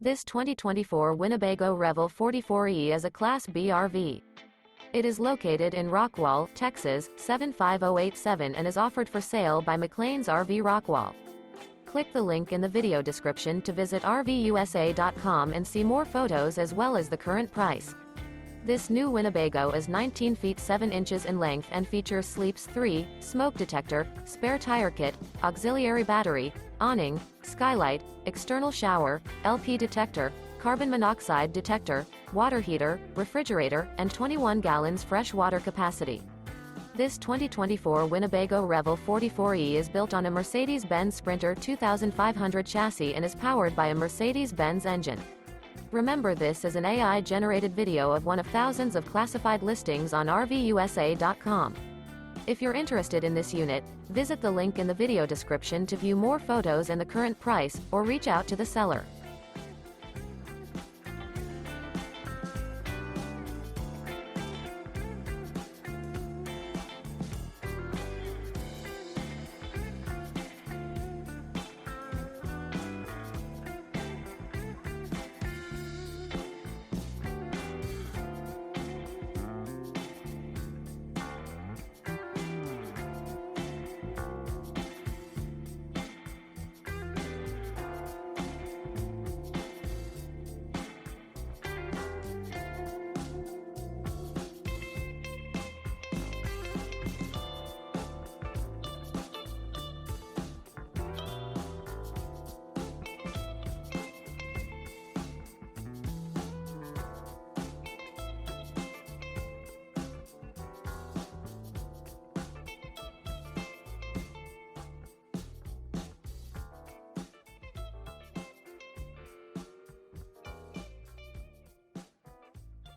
This 2024 Winnebago Revel 44E is a Class B RV. It is located in Rockwall, Texas, 75087 and is offered for sale by McClain's RV Rockwall. Click the link in the video description to visit RVUSA.com and see more photos as well as the current price. This new Winnebago is 19 feet 7 inches in length and features Sleeps 3, smoke detector, spare tire kit, auxiliary battery, awning, skylight, external shower, LP detector, carbon monoxide detector, water heater, refrigerator, and 21 gallons fresh water capacity. This 2024 Winnebago Revel 44E is built on a Mercedes-Benz Sprinter 2500 chassis and is powered by a Mercedes-Benz engine. Remember, this is an AI-generated video of one of thousands of classified listings on RVUSA.com. If you're interested in this unit, visit the link in the video description to view more photos and the current price, or reach out to the seller.